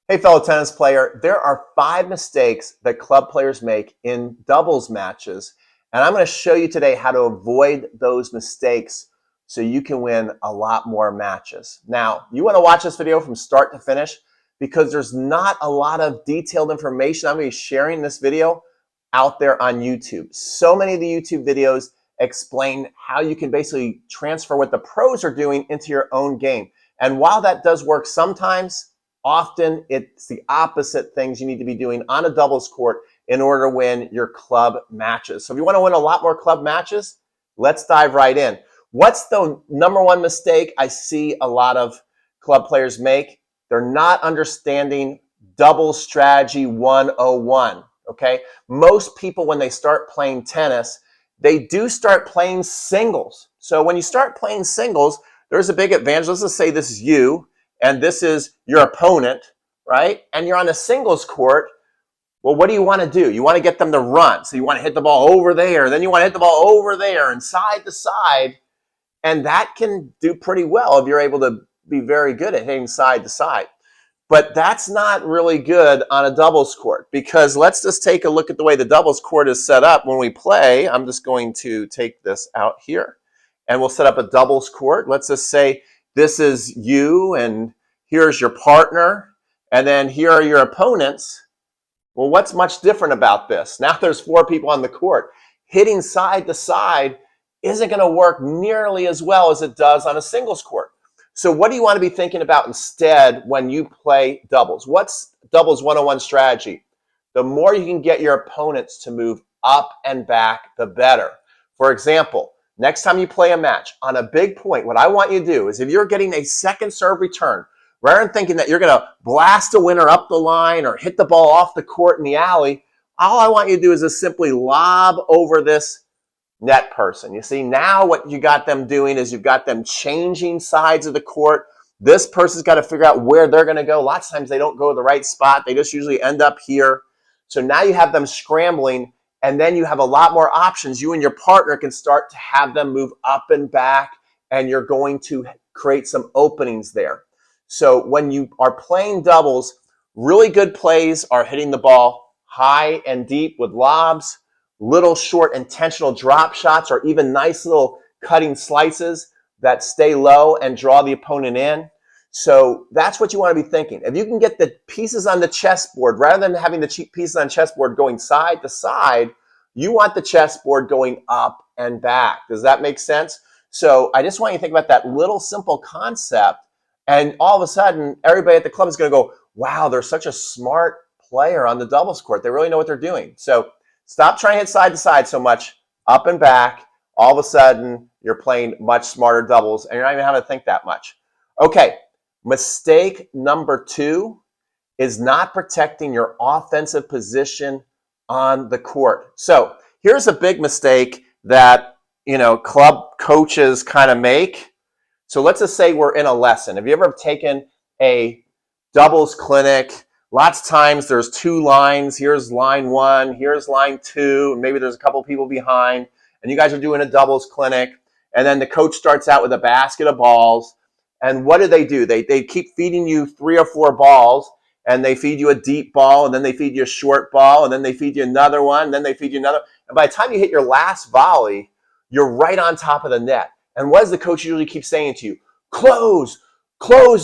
Hey, fellow tennis player, there are 5 mistakes that club players make in doubles matches. And I'm going to show you today how to avoid those mistakes so you can win a lot more matches. Now, you want to watch this video from start to finish because there's not a lot of detailed information I'm going to be sharing in this video out there on YouTube. So many of the YouTube videos explain how you can basically transfer what the pros are doing into your own game. And while that does work sometimes, often it's the opposite things you need to be doing on a doubles court in order to win your club matches. So if you want to win a lot more club matches, let's dive right in. What's the number one mistake I see a lot of club players make? They're not understanding double strategy 101, okay? Most people, when they start playing tennis, they do start playing singles. So when you start playing singles, there's a big advantage. Let's just say this is you, and this is your opponent, right? And you're on a singles court. Well, what do you want to do? You want to get them to run. So you want to hit the ball over there, then you want to hit the ball over there and side to side. And that can do pretty well if you're able to be very good at hitting side to side. But that's not really good on a doubles court, because let's just take a look at the way the doubles court is set up when we play. I'm just going to take this out here and we'll set up a doubles court. Let's just say this is you and here's your partner and then here are your opponents. Well, what's much different about this? Now there's 4 people on the court. Hitting side to side isn't going to work nearly as well as it does on a singles court. So what do you want to be thinking about instead when you play doubles? What's doubles 101 strategy? The more you can get your opponents to move up and back, the better. For example, next time you play a match on a big point, what I want you to do is if you're getting a second serve return, rather than thinking that you're going to blast a winner up the line or hit the ball off the court in the alley, all I want you to do is just simply lob over this net person. You see, now what you got them doing is you've got them changing sides of the court. This person's got to figure out where they're going to go. Lots of times they don't go to the right spot. They just usually end up here. So now you have them scrambling, and then you have a lot more options. You and your partner can start to have them move up and back, and you're going to create some openings there. So when you are playing doubles, really good plays are hitting the ball high and deep with lobs, little short intentional drop shots, or even nice little cutting slices that stay low and draw the opponent in. So that's what you want to be thinking. If you can get the pieces on the chessboard, rather than having the cheap pieces on chessboard going side to side, you want the chessboard going up and back. Does that make sense? So I just want you to think about that little simple concept, and all of a sudden, everybody at the club is going to go, wow, they're such a smart player on the doubles court. They really know what they're doing. So stop trying to hit side to side so much, up and back. All of a sudden, you're playing much smarter doubles, and you're not even having to think that much. Okay, mistake number 2 is not protecting your offensive position on the court. So here's a big mistake that, club coaches kind of make. So let's just say we're in a lesson. Have you ever taken a doubles clinic? Lots of times there's 2 lines. Here's line 1, here's line 2, and maybe there's a couple people behind, and you guys are doing a doubles clinic, and then the coach starts out with a basket of balls, and what do? They keep feeding you 3 or 4 balls, and they feed you a deep ball, and then they feed you a short ball, and then they feed you another one, and then they feed you another, and by the time you hit your last volley, you're right on top of the net. And what does the coach usually keep saying to you? Close,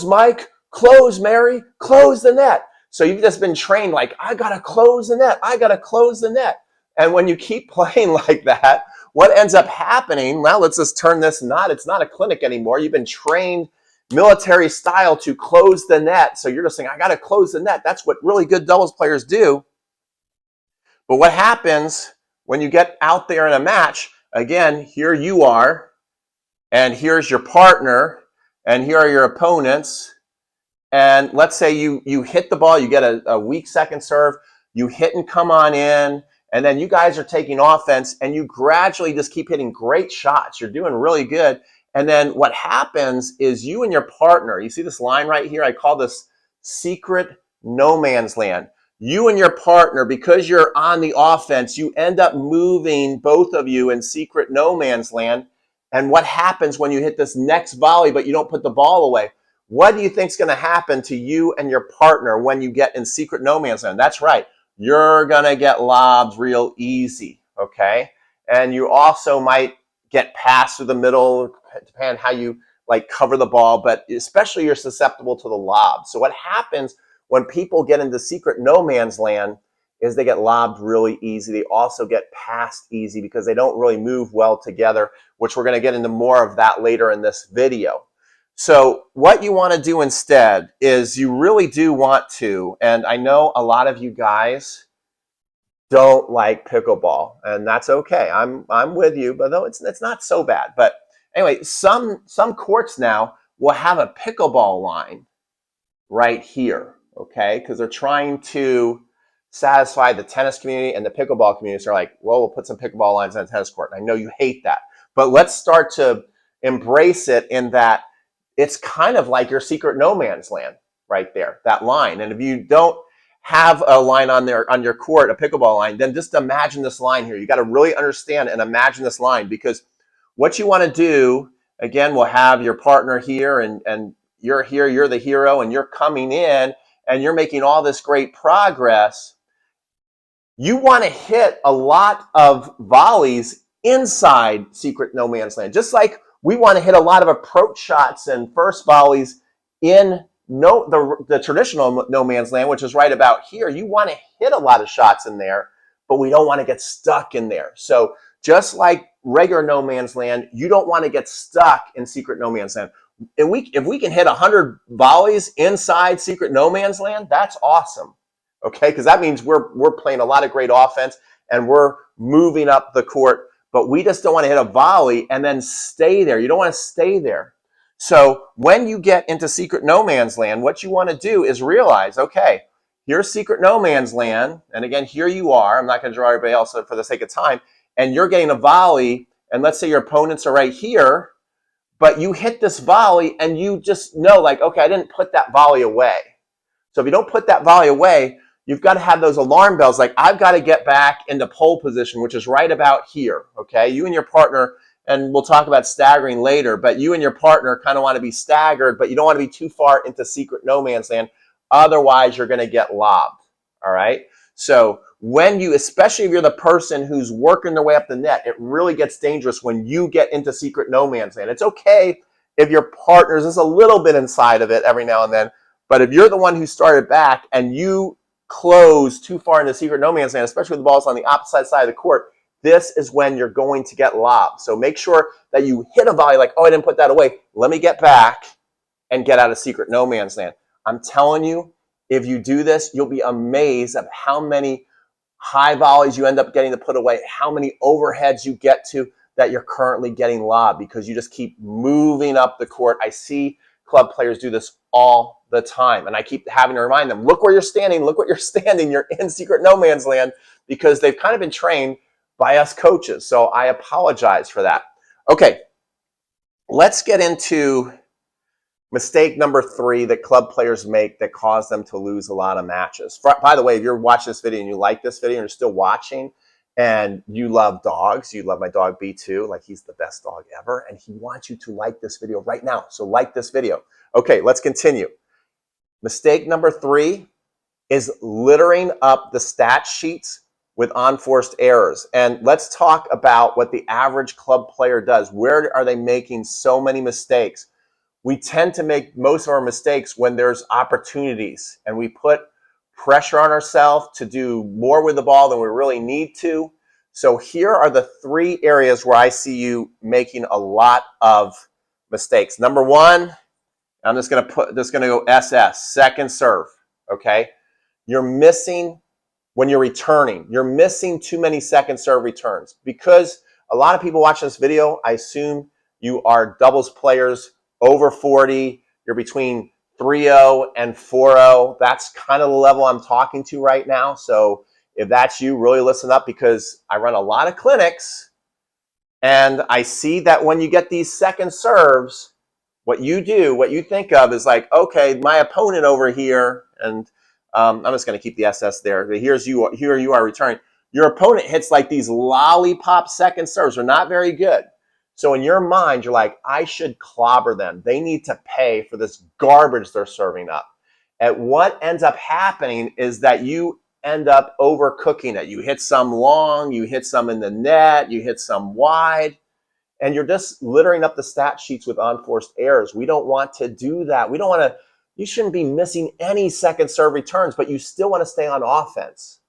Mike, close, Mary, close the net. So you've just been trained like, I got to close the net. I got to close the net. And when you keep playing like that, what ends up happening, now let's just turn this it's not a clinic anymore. You've been trained military style to close the net. So you're just saying, I got to close the net. That's what really good doubles players do. But what happens when you get out there in a match, again, here you are, and here's your partner, and here are your opponents. And let's say you hit the ball, you get a weak second serve, you hit and come on in, and then you guys are taking offense, and you gradually just keep hitting great shots. You're doing really good. And then what happens is you and your partner, you see this line right here? I call this secret no man's land. You and your partner, because you're on the offense, you end up moving, both of you, in secret no man's land. And what happens when you hit this next volley, but you don't put the ball away? What do you think is going to happen to you and your partner when you get in secret no man's land? That's right. You're going to get lobbed real easy, okay? And you also might get passed through the middle, depending on how you like cover the ball, but especially you're susceptible to the lob. So what happens when people get into secret no man's land is they get lobbed really easy. They also get passed easy because they don't really move well together, which we're going to get into more of that later in this video. So what you want to do instead is you really do want to, and I know a lot of you guys don't like pickleball, and that's okay. I'm with you, but though it's not so bad. But anyway, some courts now will have a pickleball line right here, okay? Because they're trying to satisfy the tennis community and the pickleball community. So they're like, well, we'll put some pickleball lines on a tennis court. And I know you hate that, but let's start to embrace it in that it's kind of like your secret no man's land right there, that line. And if you don't have a line on there on your court, a pickleball line, then just imagine this line here. You got to really understand and imagine this line, because what you want to do, again, we'll have your partner here and you're here, you're the hero, and you're coming in and you're making all this great progress. You want to hit a lot of volleys inside secret no man's land, just like we want to hit a lot of approach shots and first volleys in the traditional no man's land, which is right about here. You want to hit a lot of shots in there, but we don't want to get stuck in there. So just like regular no man's land, you don't want to get stuck in secret no man's land. If we can hit 100 volleys inside secret no man's land, that's awesome. Okay, because that means we're playing a lot of great offense and we're moving up the court, but we just don't want to hit a volley and then stay there. You don't want to stay there. So when you get into secret no man's land, what you want to do is realize, okay, here's secret no man's land, and again, here you are. I'm not going to draw everybody else for the sake of time, and you're getting a volley, and let's say your opponents are right here, but you hit this volley and you just know, like, okay, I didn't put that volley away. So if you don't put that volley away, you've got to have those alarm bells, like I've got to get back into pole position, which is right about here, okay? You and your partner, and we'll talk about staggering later, but you and your partner kind of want to be staggered, but you don't want to be too far into secret no man's land. Otherwise, you're going to get lobbed, all right? So when you, especially if you're the person who's working their way up the net, it really gets dangerous when you get into secret no man's land. It's okay if your partner's just a little bit inside of it every now and then, but if you're the one who started back and you close too far into secret no man's land, especially when the ball's on the opposite side of the court, this is when you're going to get lobbed. So make sure that you hit a volley like, oh, I didn't put that away. Let me get back and get out of secret no man's land. I'm telling you, if you do this, you'll be amazed at how many high volleys you end up getting to put away, how many overheads you get to that you're currently getting lobbed because you just keep moving up the court. I see club players do this all the time, and I keep having to remind them, look where you're standing, look what you're standing, you're in secret no man's land, because they've kind of been trained by us coaches. So I apologize for that. Okay, let's get into mistake number 3 that club players make that cause them to lose a lot of matches. By the way, if you're watching this video and you like this video and you're still watching and you love dogs, you love my dog B2, like he's the best dog ever, and he wants you to like this video right now. So like this video. Okay, let's continue. Mistake number 3 is littering up the stat sheets with unforced errors. And let's talk about what the average club player does. Where are they making so many mistakes? We tend to make most of our mistakes when there's opportunities and we put pressure on ourselves to do more with the ball than we really need to. So here are the 3 areas where I see you making a lot of mistakes. Number 1, I'm just going to go SS, second serve, okay? You're missing when you're returning. You're missing too many second serve returns. Because a lot of people watching this video, I assume you are doubles players over 40. You're between 3-0 and 4-0. That's kind of the level I'm talking to right now. So if that's you, really listen up, because I run a lot of clinics and I see that when you get these second serves, what you do, what you think of is like, okay, my opponent over here, and I'm just going to keep the SS there. Here you are returning. Your opponent hits like these lollipop second serves. They're not very good. So in your mind, you're like, I should clobber them. They need to pay for this garbage they're serving up. And what ends up happening is that you end up overcooking it. You hit some long, you hit some in the net, you hit some wide, and you're just littering up the stat sheets with unforced errors. We don't want to do that. We don't want to, you shouldn't be missing any second serve returns, but you still want to stay on offense.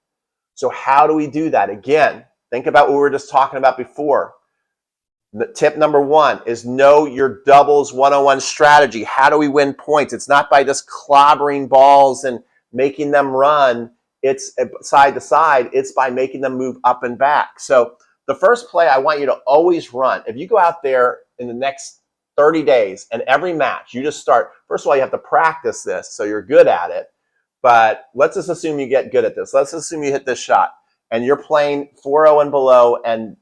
So how do we do that? Again, think about what we were just talking about before. Tip number one is know your doubles 101 strategy. How do we win points? It's not by just clobbering balls and making them run. It's side to side. It's by making them move up and back. So the first play I want you to always run. If you go out there in the next 30 days and every match, you just start. First of all, you have to practice this so you're good at it. But let's just assume you get good at this. Let's assume you hit this shot and you're playing 4-0 and below, and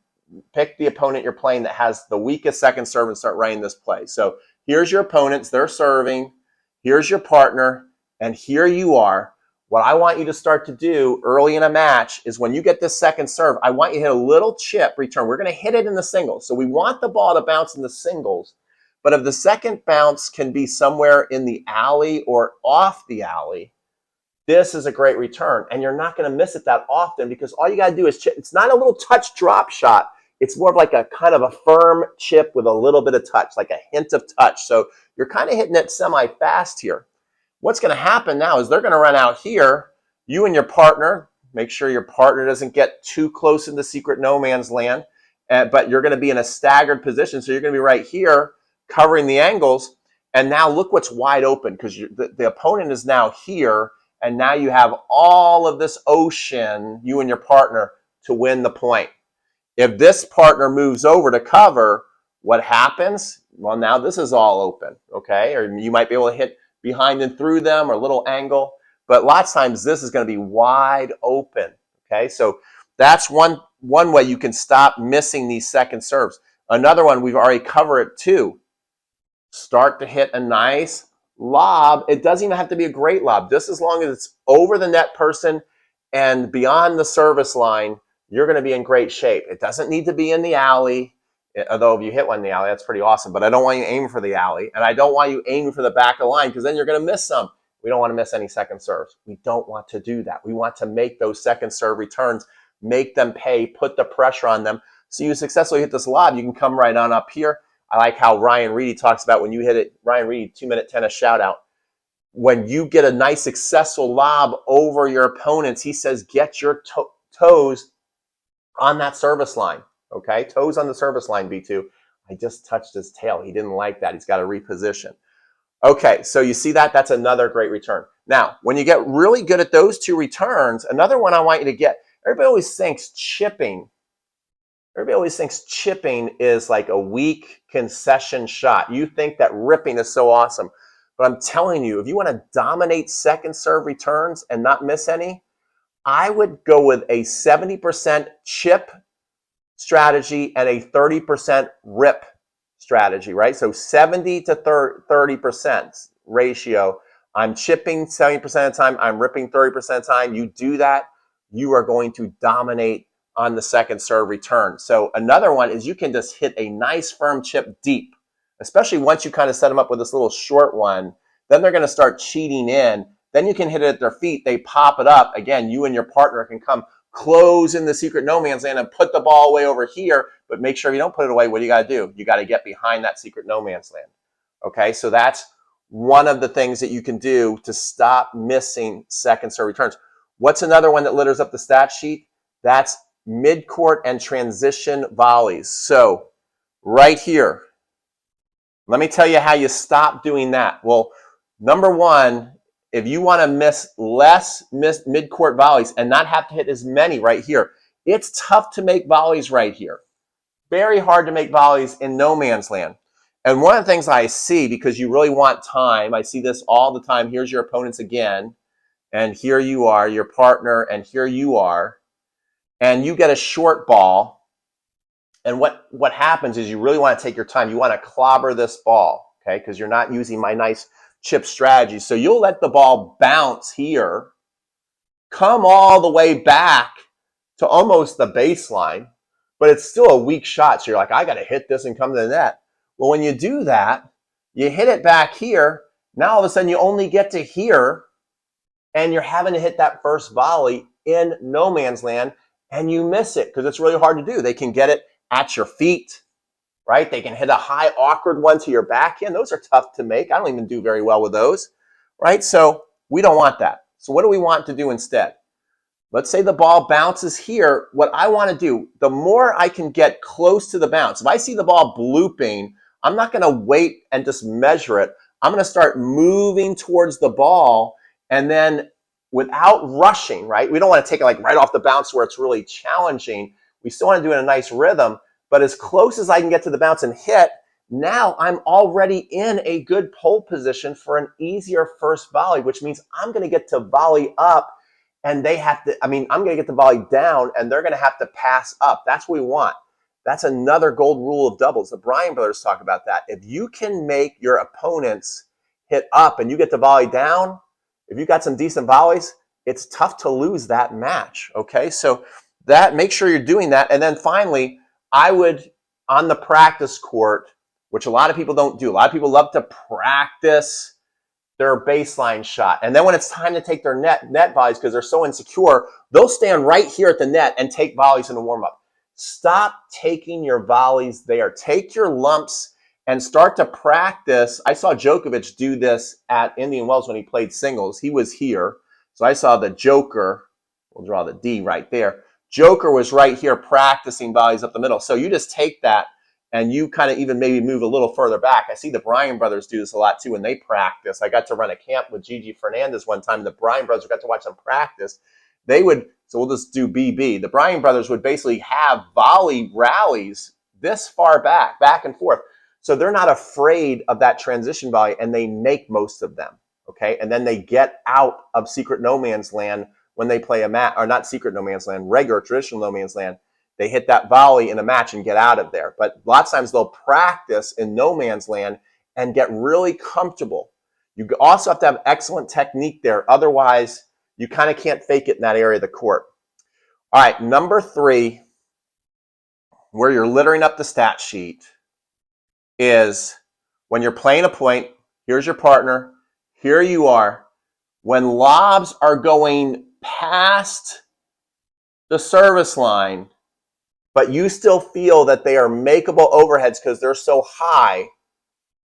pick the opponent you're playing that has the weakest second serve and start running this play. So here's your opponents, they're serving, here's your partner, and here you are. What I want you to start to do early in a match is when you get this second serve, I want you to hit a little chip return. We're going to hit it in the singles. So we want the ball to bounce in the singles. But if the second bounce can be somewhere in the alley or off the alley, this is a great return. And you're not going to miss it that often because all you got to do is chip. It's not a little touch drop shot. It's more of like a kind of a firm chip with a little bit of touch, like a hint of touch. So you're kind of hitting it semi-fast here. What's going to happen now is they're going to run out here. You and your partner, make sure your partner doesn't get too close in the secret no man's land, but you're going to be in a staggered position. So you're going to be right here covering the angles. And now look what's wide open because the opponent is now here. And now you have all of this ocean, you and your partner, to win the point. If this partner moves over to cover, what happens? Well, now this is all open, okay? Or you might be able to hit behind and through them or a little angle. But lots of times this is going to be wide open, okay? So that's one way you can stop missing these second serves. Another one, we've already covered it too. Start to hit a nice lob. It doesn't even have to be a great lob. Just as long as it's over the net person and beyond the service line, you're going to be in great shape. It doesn't need to be in the alley, although if you hit one in the alley, that's pretty awesome. But I don't want you aiming for the alley, and I don't want you aiming for the back of the line because then you're going to miss some. We don't want to miss any second serves. We don't want to do that. We want to make those second serve returns, make them pay, put the pressure on them. So you successfully hit this lob, you can come right on up here. I like how Ryan Reedy talks about when you hit it. Ryan Reedy, 2-minute tennis shout out. When you get a nice successful lob over your opponents, he says, get your toes on that service line, okay? Toes on the service line, B2. I just touched his tail. He didn't like that. He's got to reposition. Okay, so you see that? That's another great return. Now, when you get really good at those two returns, another one I want you to get, everybody always thinks chipping. Everybody always thinks chipping is like a weak concession shot. You think that ripping is so awesome. But I'm telling you, if you want to dominate second serve returns and not miss any, I would go with a 70% chip strategy and a 30% rip strategy, right? So 70 to 30% ratio. I'm chipping 70% of the time. I'm ripping 30% of the time. You do that, you are going to dominate on the second serve return. So another one is you can just hit a nice firm chip deep, especially once you kind of set them up with this little short one. Then they're going to start cheating in. Then you can hit it at their feet. They pop it up. Again, you and your partner can come close in the secret no man's land and put the ball away over here, but make sure you don't put it away. What do you got to do? You got to get behind that secret no man's land. Okay, so that's one of the things that you can do to stop missing second serve returns. What's another one that litters up the stat sheet? That's mid-court and transition volleys. So right here, let me tell you how you stop doing that. Well, number one, if you want to miss less mid-court volleys and not have to hit as many right here, it's tough to make volleys right here. Very hard to make volleys in no man's land. And one of the things I see, because you really want time, I see this all the time. Here's your opponents again, and here you are, your partner, and here you are. And you get a short ball. And what happens is you really want to take your time. You want to clobber this ball, okay, because you're not using my nice chip strategy. So you'll let the ball bounce here, come all the way back to almost the baseline. but it's still a weak shot. So you're like, I got to hit this and come to the net. Well, when you do that, you hit it back here. Now all of a sudden you only get to here, and you're having to hit that first volley in no man's land, and you miss it because it's really hard to do. They can get it at your feet, right? They can hit a high, awkward one to your backhand. Those are tough to make. I don't even do very well with those, right? So we don't want that. So what do we want to do instead? Let's say the ball bounces here. What I want to do, the more I can get close to the bounce, if I see the ball blooping, I'm not going to wait and just measure it. I'm going to start moving towards the ball, and then without rushing, right? We don't want to take it like right off the bounce where it's really challenging. We still want to do it in a nice rhythm, but as close as I can get to the bounce and hit, now I'm already in a good pole position for an easier first volley, which means I'm going to get to volley up, and they have to, I'm going to get the volley down, and they're going to have to pass up. That's what we want. That's another gold rule of doubles. The Bryan brothers talk about that. If you can make your opponents hit up and you get the volley down, if you got some decent volleys, it's tough to lose that match, okay? So that, make sure you're doing that. And then finally, I would, on the practice court, which a lot of people don't do. A lot of people love to practice their baseline shot. And then when it's time to take their net volleys, because they're so insecure, they'll stand right here at the net and take volleys in the warm-up. Stop taking your volleys there. Take your lumps and start to practice. I saw Djokovic do this at Indian Wells when he played singles. He was here. So I saw the Joker. We'll draw the D right there. Joker was right here practicing volleys up the middle. So you just take that and you kind of even maybe move a little further back. I see the Bryan brothers do this a lot too when they practice. I got to run a camp with Gigi Fernandez one time. The Bryan brothers got to watch them practice. They would, so we'll just do BB. The Bryan brothers would basically have volley rallies this far back and forth. So they're not afraid of that transition volley, and they make most of them, okay? And then they get out of secret no man's land when they play a match, or not secret no man's land, regular traditional no man's land. They hit that volley in a match and get out of there. But lots of times they'll practice in no man's land and get really comfortable. You also have to have excellent technique there. Otherwise, you kind of can't fake it in that area of the court. All right, number 3, where you're littering up the stat sheet, is when you're playing a point, here's your partner, here you are. When lobs are going past the service line, but you still feel that they are makeable overheads because they're so high,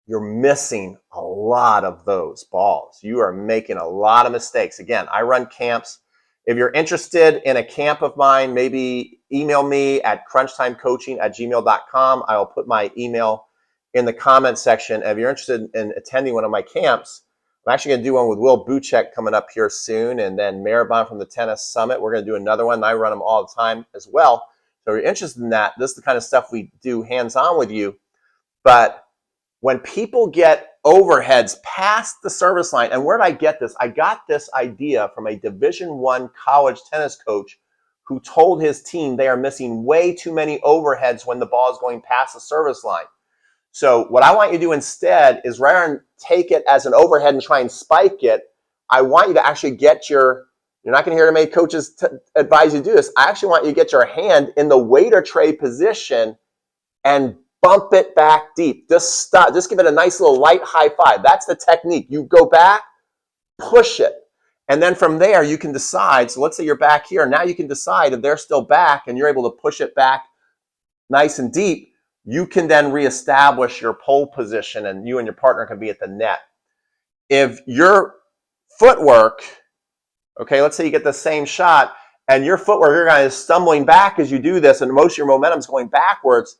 you're missing a lot of those balls. You are making a lot of mistakes. Again, I run camps. If you're interested in a camp of mine, maybe email me at crunchtimecoaching@gmail.com. I will put my email in the comment section. If you're interested in attending one of my camps, I'm actually going to do one with Will Buchek coming up here soon, and then Maribon from the Tennis Summit. We're going to do another one, and I run them all the time as well. So if you're interested in that, this is the kind of stuff we do hands-on with you. But when people get overheads past the service line, and where did I get this? I got this idea from a Division I college tennis coach who told his team they are missing way too many overheads when the ball is going past the service line. So what I want you to do instead is, rather than take it as an overhead and try and spike it, I want you to actually get your, you're not going to hear many coaches advise you to do this. I actually want you to get your hand in the waiter tray position and bump it back deep. Just stop. Just give it a nice little light high five. That's the technique. You go back, push it. And then from there, you can decide. So let's say you're back here. Now you can decide if they're still back and you're able to push it back nice and deep. You can then reestablish your pole position, and you and your partner can be at the net. If your footwork, okay, let's say you get the same shot and your footwork, you're kind of stumbling back as you do this, and most of your momentum is going backwards,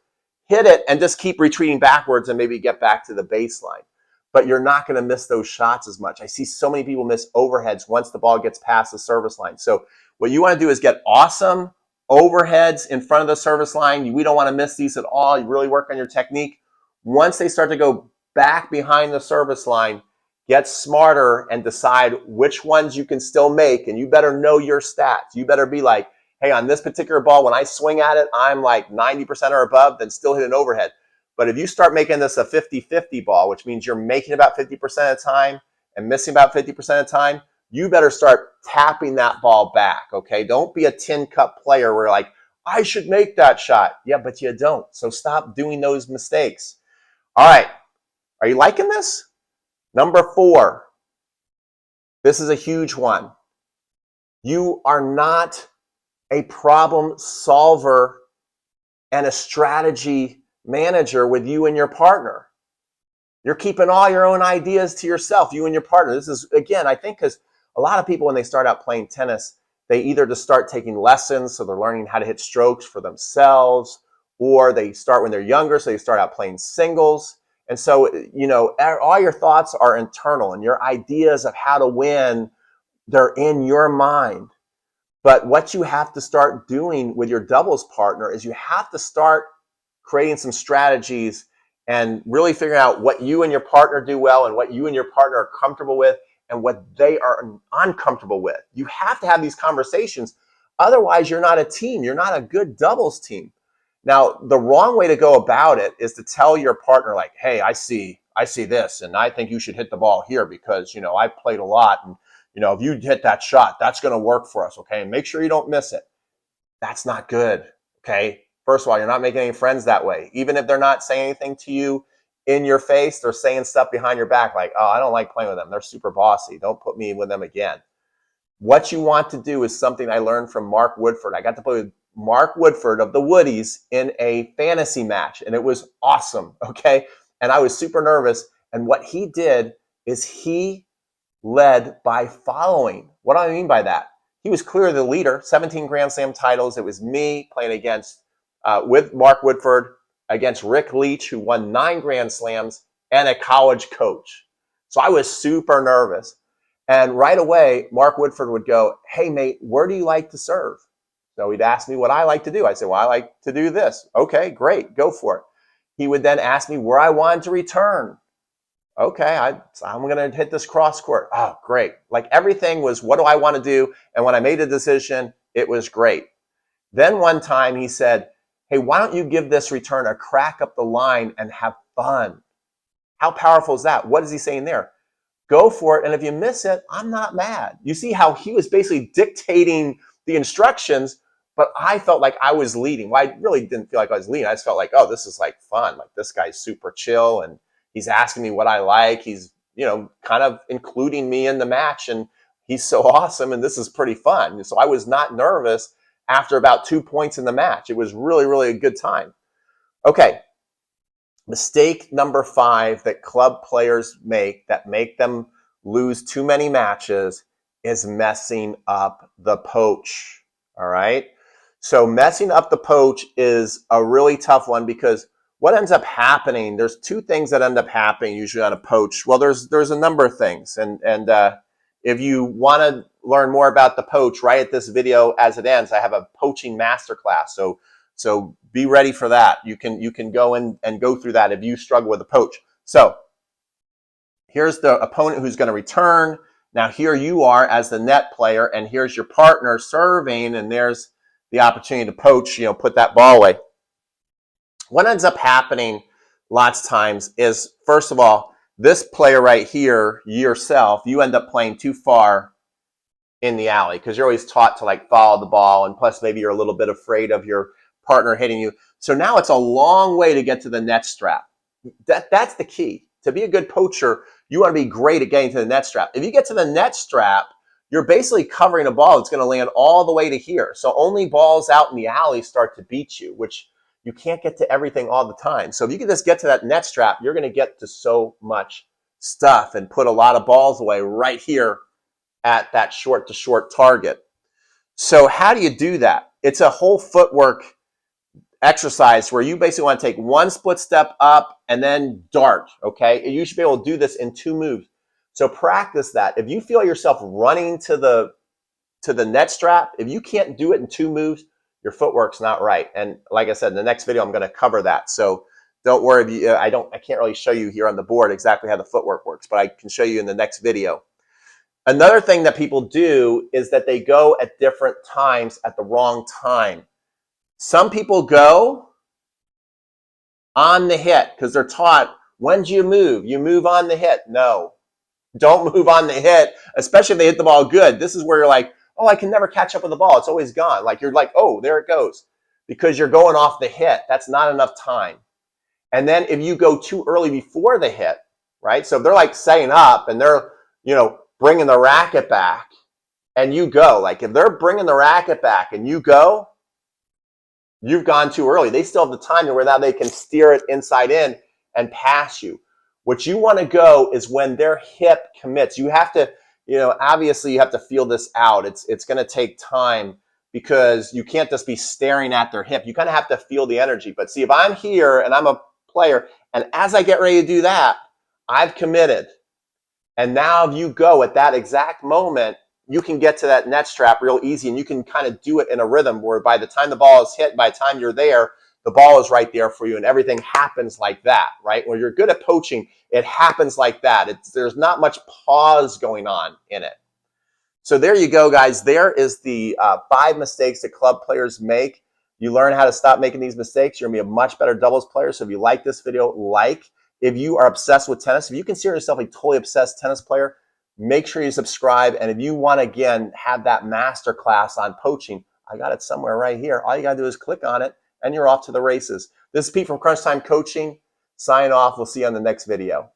hit it and just keep retreating backwards and maybe get back to the baseline. But you're not going to miss those shots as much. I see so many people miss overheads once the ball gets past the service line. So what you want to do is get awesome overheads in front of the service line. We don't want to miss these at all. You really work on your technique. Once they start to go back behind the service line, get smarter and decide which ones you can still make. And you better know your stats. You better be like, hey, on this particular ball, when I swing at it, I'm like 90% or above, then still hit an overhead. But if you start making this a 50-50 ball, which means you're making about 50% of the time and missing about 50% of the time, you better start tapping that ball back, okay? Don't be a tin cup player where like, I should make that shot. Yeah, but you don't. So stop doing those mistakes. All right. Are you liking this? Number 4. This is a huge one. You are not a problem solver and a strategy manager with you and your partner. You're keeping all your own ideas to yourself, you and your partner. This is, again, I think because a lot of people, when they start out playing tennis, they either just start taking lessons, so they're learning how to hit strokes for themselves, or they start when they're younger, so they start out playing singles. And so, all your thoughts are internal, and your ideas of how to win, they're in your mind. But what you have to start doing with your doubles partner is you have to start creating some strategies and really figuring out what you and your partner do well and what you and your partner are comfortable with and what they are uncomfortable with. You have to have these conversations. Otherwise, you're not a team. You're not a good doubles team. Now, the wrong way to go about it is to tell your partner, like, hey, I see this, and I think you should hit the ball here because, I played a lot, and, if you hit that shot, that's going to work for us, okay? And make sure you don't miss it. That's not good, okay? First of all, you're not making any friends that way. Even if they're not saying anything to you in your face, they're saying stuff behind your back like, oh, I don't like playing with them. They're super bossy. Don't put me with them again. What you want to do is something I learned from Mark Woodford. I got to play with Mark Woodford of the Woodies in a fantasy match, and it was awesome, okay? And I was super nervous, and what he did is he led by following. What do I mean by that? He was clearly the leader, 17 Grand Slam titles. It was me playing against, with Mark Woodford, against Rick Leach, who won 9 Grand Slams, and a college coach. So I was super nervous. And right away, Mark Woodford would go, hey, mate, where do you like to serve? So he'd ask me what I like to do. I'd say, well, I like to do this. Okay, great, go for it. He would then ask me where I wanted to return. Okay, I'm going to hit this cross court. Oh, great. Like everything was, what do I want to do? And when I made a decision, it was great. Then one time he said, hey, why don't you give this return a crack up the line and have fun? How powerful is that? What is he saying there? Go for it. And if you miss it, I'm not mad. You see how he was basically dictating the instructions, but I felt like I was leading. Well, I really didn't feel like I was leading. I just felt like, oh, this is like fun. Like this guy's super chill and he's asking me what I like. He's, kind of including me in the match, and he's so awesome, and this is pretty fun. So I was not nervous after about 2 points in the match. It was really, really a good time. Okay. Mistake number 5 that club players make that make them lose too many matches is messing up the poach. All right. So messing up the poach is a really tough one because what ends up happening, there's 2 things that end up happening usually on a poach. Well, there's a number of things. And if you want to learn more about the poach, right at this video as it ends, I have a poaching masterclass. So be ready for that. You can go in and go through that if you struggle with a poach. So here's the opponent who's going to return. Now here you are as the net player, and here's your partner serving, and there's the opportunity to poach, put that ball away. What ends up happening lots of times is, first of all, this player right here, yourself, you end up playing too far in the alley because you're always taught to like follow the ball, and plus maybe you're a little bit afraid of your partner hitting you. So now it's a long way to get to the net strap. That's the key. To be a good poacher, you want to be great at getting to the net strap. If you get to the net strap, you're basically covering a ball that's going to land all the way to here. So only balls out in the alley start to beat you, which you can't get to everything all the time. So if you can just get to that net strap, you're going to get to so much stuff and put a lot of balls away right here at that short to short target. So how do you do that? It's a whole footwork exercise where you basically want to take one split step up and then dart, okay? You should be able to do this in 2 moves. So practice that. If you feel yourself running to the net strap, if you can't do it in 2 moves, your footwork's not right. And like I said, in the next video, I'm going to cover that. So don't worry if you, I can't really show you here on the board exactly how the footwork works, but I can show you in the next video. Another thing that people do is that they go at different times at the wrong time. Some people go on the hit because they're taught, when do you move? You move on the hit. No, don't move on the hit, especially if they hit the ball good. This is where you're like, oh, I can never catch up with the ball. It's always gone. Like you're like, oh, there it goes. because you're going off the hit. That's not enough time. And then if you go too early before the hit, right? So if they're like setting up and they're, bringing the racket back and you go, like if they're bringing the racket back and you go, you've gone too early. They still have the time to where now they can steer it inside in and pass you. What you want to go is when their hip commits. You have to, obviously you have to feel this out. It's going to take time because you can't just be staring at their hip. You kind of have to feel the energy. But see, if I'm here and I'm a player, and as I get ready to do that, I've committed. And now if you go at that exact moment, you can get to that net strap real easy, and you can kind of do it in a rhythm where by the time the ball is hit, by the time you're there, the ball is right there for you, and everything happens like that, right? When you're good at poaching, it happens like that. There's not much pause going on in it. So there you go, guys. There is the 5 mistakes that club players make. You learn how to stop making these mistakes, you're going to be a much better doubles player. So if you like this video, like. If you are obsessed with tennis, if you consider yourself a totally obsessed tennis player, make sure you subscribe. And if you want to, again, have that master class on poaching, I got it somewhere right here. All you got to do is click on it, and you're off to the races. This is Pete from Crunch Time Coaching. Sign off. We'll see you on the next video.